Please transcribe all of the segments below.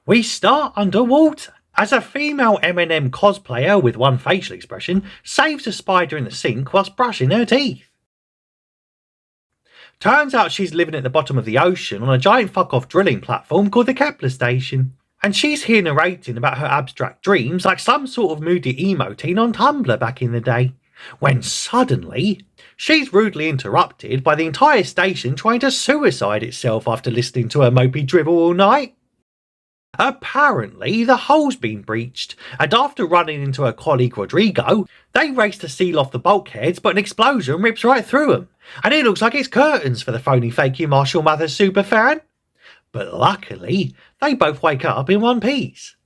We start underwater, as a female M&M cosplayer with one facial expression saves a spider in the sink whilst brushing her teeth. Turns out she's living at the bottom of the ocean on a giant fuck-off drilling platform called the Kepler Station. And she's here narrating about her abstract dreams like some sort of moody emo teen on Tumblr back in the day. When suddenly, she's rudely interrupted by the entire station trying to suicide itself after listening to her mopey drivel all night. Apparently, the hull's been breached, and after running into her colleague Rodrigo, they race to seal off the bulkheads, but an explosion rips right through them, and it looks like it's curtains for the phony fakey Marshall Mathers superfan. But luckily, they both wake up in one piece.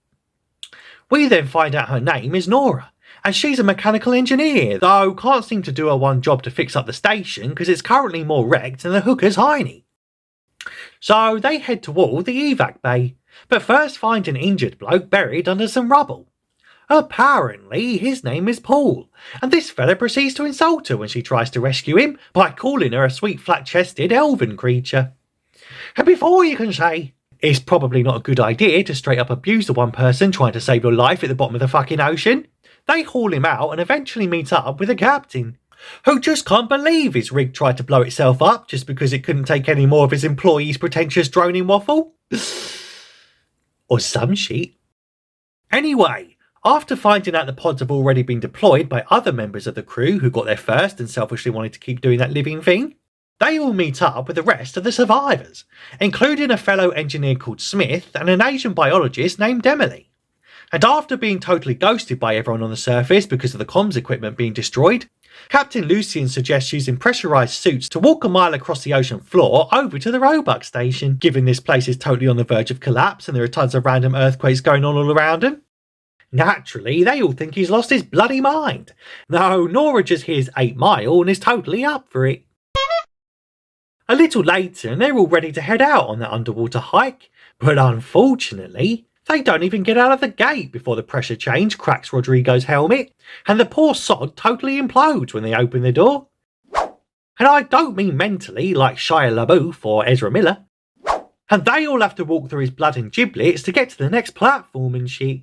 We then find out her name is Nora, and she's a mechanical engineer, though can't seem to do her one job to fix up the station because it's currently more wrecked than the hooker's hiney. So they head toward the evac bay, but first find an injured bloke buried under some rubble. Apparently his name is Paul, and this fella proceeds to insult her when she tries to rescue him by calling her a sweet flat-chested elven creature. And before you can say, it's probably not a good idea to straight up abuse the one person trying to save your life at the bottom of the fucking ocean, they haul him out and eventually meet up with the captain, who just can't believe his rig tried to blow itself up just because it couldn't take any more of his employees' pretentious droning waffle. Or some shit. Anyway, after finding out the pods have already been deployed by other members of the crew who got there first and selfishly wanted to keep doing that living thing, they all meet up with the rest of the survivors, including a fellow engineer called Smith and an Asian biologist named Emily. And after being totally ghosted by everyone on the surface because of the comms equipment being destroyed, Captain Lucian suggests using pressurised suits to walk a mile across the ocean floor over to the Roebuck station, given this place is totally on the verge of collapse and there are tons of random earthquakes going on all around him. Naturally, they all think he's lost his bloody mind. No, Nora just hears 8 Mile and is totally up for it. A little later, and they're all ready to head out on their underwater hike, but unfortunately, they don't even get out of the gate before the pressure change cracks Rodrigo's helmet, and the poor sod totally implodes when they open the door. And I don't mean mentally, like Shia LaBeouf or Ezra Miller. And they all have to walk through his blood and giblets to get to the next platform and shit.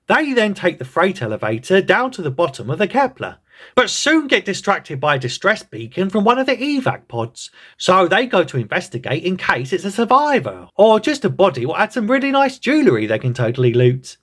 They then take the freight elevator down to the bottom of the Kepler, but soon get distracted by a distress beacon from one of the evac pods, so they go to investigate in case it's a survivor, or just a body or add some really nice jewellery they can totally loot.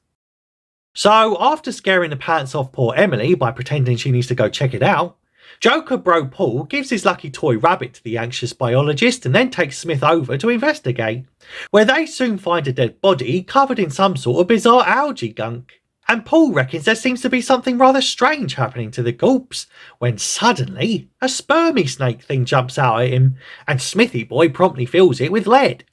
So after scaring the pants off poor Emily by pretending she needs to go check it out, Joker bro Paul gives his lucky toy rabbit to the anxious biologist and then takes Smith over to investigate, where they soon find a dead body covered in some sort of bizarre algae gunk. And Paul reckons there seems to be something rather strange happening to the corpse, when suddenly a spermy snake thing jumps out at him, and Smithy boy promptly fills it with lead.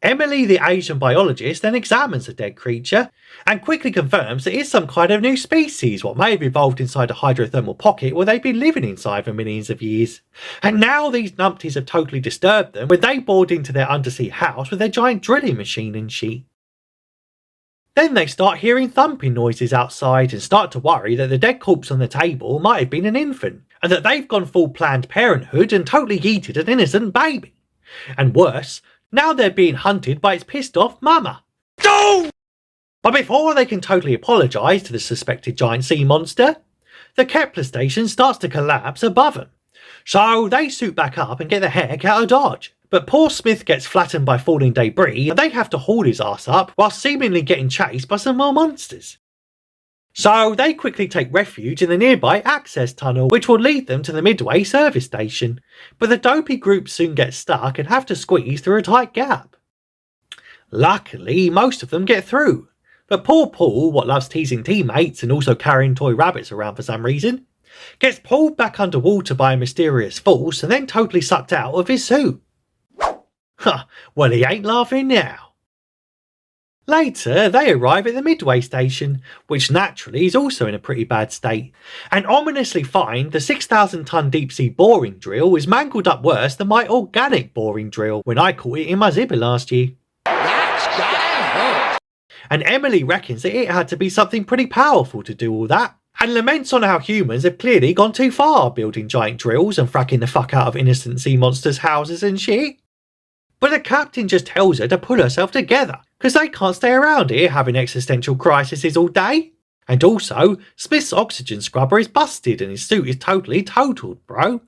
Emily, the Asian biologist, then examines the dead creature, and quickly confirms that it's some kind of new species, what may have evolved inside a hydrothermal pocket where they've been living inside for millions of years. And now these numpties have totally disturbed them when they bored into their undersea house with their giant drilling machine and shit. Then they start hearing thumping noises outside and start to worry that the dead corpse on the table might have been an infant, and that they've gone full Planned Parenthood and totally yeeted an innocent baby. And worse, now they're being hunted by its pissed off mama. No! But before they can totally apologise to the suspected giant sea monster, the Kepler station starts to collapse above them. So they suit back up and get the heck out of Dodge. But poor Smith gets flattened by falling debris and they have to haul his ass up while seemingly getting chased by some more monsters. So they quickly take refuge in the nearby access tunnel, which will lead them to the Midway service station. But the dopey group soon get stuck and have to squeeze through a tight gap. Luckily, most of them get through. But poor Paul, what loves teasing teammates and also carrying toy rabbits around for some reason, gets pulled back underwater by a mysterious force and then totally sucked out of his suit. Huh, well he ain't laughing now. Later, they arrive at the Midway station, which naturally is also in a pretty bad state, and ominously find the 6,000-ton deep-sea boring drill is mangled up worse than my organic boring drill when I caught it in my zipper last year. That's damn. And Emily reckons that it had to be something pretty powerful to do all that, and laments on how humans have clearly gone too far building giant drills and fracking the fuck out of innocent sea monsters' houses and shit. But the captain just tells her to pull herself together, because they can't stay around here having existential crises all day. And also, Smith's oxygen scrubber is busted and his suit is totally totaled, bro.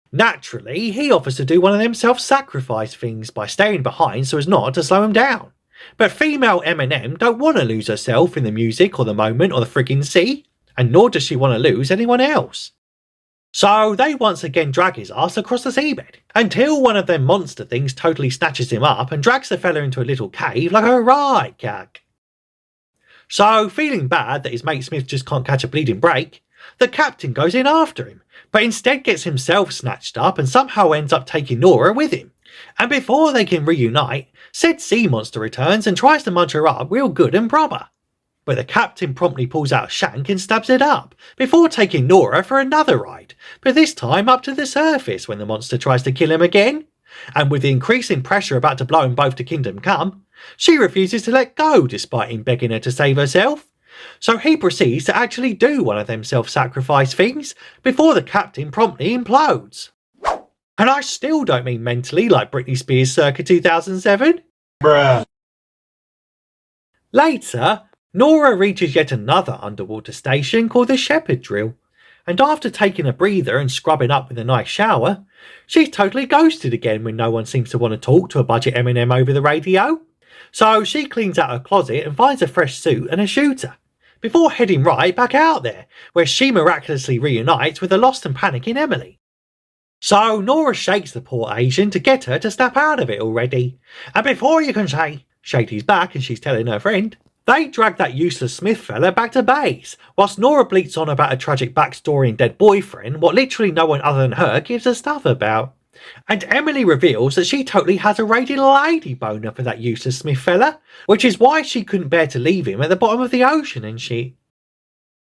Naturally, he offers to do one of them self-sacrifice things by staying behind so as not to slow him down. But female Eminem don't want to lose herself in the music or the moment or the friggin' sea, and nor does she want to lose anyone else. So they once again drag his ass across the seabed, until one of them monster things totally snatches him up and drags the fella into a little cave like a right gag. So, feeling bad that his mate Smith just can't catch a bleeding break, the captain goes in after him, but instead gets himself snatched up and somehow ends up taking Nora with him. And before they can reunite, said sea monster returns and tries to munch her up real good and proper. But the captain promptly pulls out a shank and stabs it up, before taking Nora for another ride, but this time up to the surface when the monster tries to kill him again. And with the increasing pressure about to blow them both to kingdom come, she refuses to let go despite him begging her to save herself. So he proceeds to actually do one of them self-sacrifice things before the captain promptly implodes. And I still don't mean mentally like Britney Spears circa 2007. Bruh. Later, Nora reaches yet another underwater station called the Shepherd Drill, and after taking a breather and scrubbing up with a nice shower, she's totally ghosted again when no one seems to want to talk to a budget Eminem over the radio. So she cleans out her closet and finds a fresh suit and a shooter, before heading right back out there, where she miraculously reunites with the lost and panicking Emily. So Nora shakes the poor Asian to get her to snap out of it already, and before you can say, Shady's back and she's telling her friend, they drag that useless Smith fella back to base, whilst Nora bleats on about a tragic backstory and dead boyfriend, what literally no one other than her gives a stuff about. And Emily reveals that she totally has a rated lady boner for that useless Smith fella, which is why she couldn't bear to leave him at the bottom of the ocean and shit.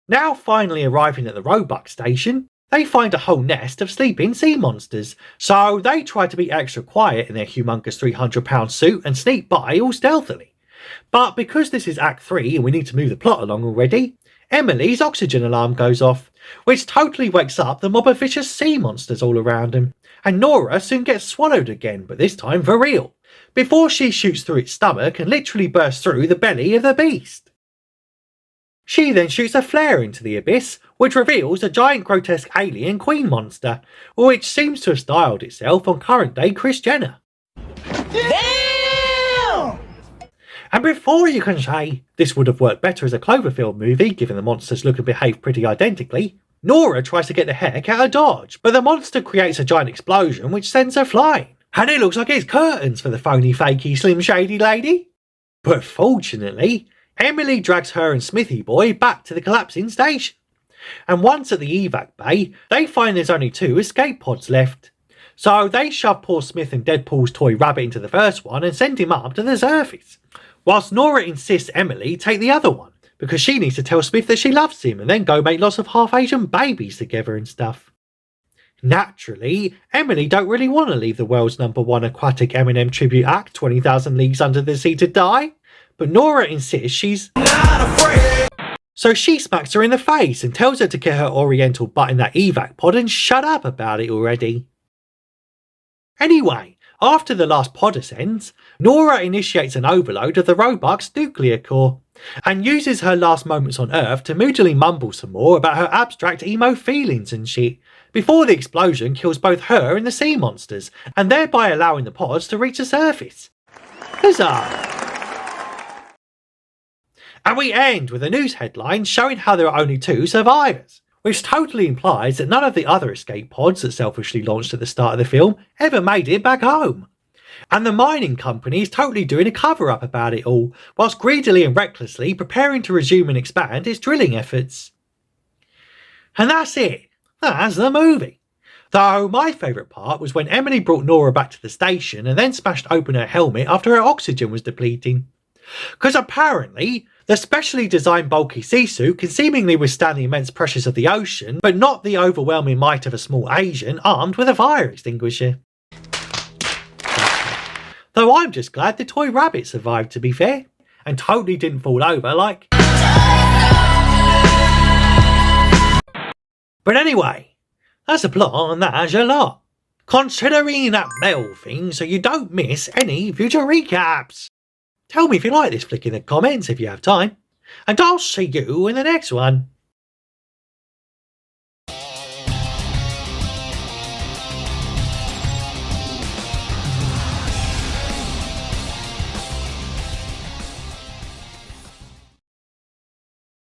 Now finally arriving at the Roebuck station, they find a whole nest of sleeping sea monsters, so they try to be extra quiet in their humongous 300-pound suit and sneak by all stealthily. But because this is Act 3 and we need to move the plot along already, Emily's oxygen alarm goes off, which totally wakes up the mob of vicious sea monsters all around him, and Nora soon gets swallowed again, but this time for real, before she shoots through its stomach and literally bursts through the belly of the beast. She then shoots a flare into the abyss, which reveals a giant grotesque alien queen monster, which seems to have styled itself on current day Kris Jenner. Damn! And before you can say, this would have worked better as a Cloverfield movie given the monsters look and behave pretty identically, Nora tries to get the heck out of Dodge, but the monster creates a giant explosion which sends her flying. And it looks like it's curtains for the phony fakey slim shady lady. But fortunately, Emily drags her and Smithy boy back to the collapsing station. And once at the evac bay, they find there's only 2 escape pods left. So they shove poor Smith and Deadpool's toy rabbit into the first one and send him up to the surface, whilst Nora insists Emily take the other one, because she needs to tell Smith that she loves him and then go make lots of half-Asian babies together and stuff. Naturally, Emily don't really want to leave the world's #1 aquatic Eminem tribute act 20,000 Leagues Under the Sea to die, but Nora insists she's not afraid. So she smacks her in the face and tells her to get her oriental butt in that evac pod and shut up about it already. Anyway, after the last pod ascends, Nora initiates an overload of the Roebuck's nuclear core, and uses her last moments on Earth to moodily mumble some more about her abstract emo feelings and shit, before the explosion kills both her and the sea monsters, and thereby allowing the pods to reach the surface. Huzzah! And we end with a news headline showing how there are only 2 survivors, which totally implies that none of the other escape pods that selfishly launched at the start of the film ever made it back home. And the mining company is totally doing a cover-up about it all, whilst greedily and recklessly preparing to resume and expand its drilling efforts. And that's it. That's the movie. Though my favourite part was when Emily brought Nora back to the station and then smashed open her helmet after her oxygen was depleting. Because apparently, the specially designed bulky sea suit can seemingly withstand the immense pressures of the ocean, but not the overwhelming might of a small Asian armed with a fire extinguisher. Though I'm just glad the toy rabbit survived, to be fair, and totally didn't fall over like... But anyway, that's the plot and that's your lot. Consider ringing that bell thing so you don't miss any future recaps. Tell me if you like this flick in the comments if you have time, and I'll see you in the next one.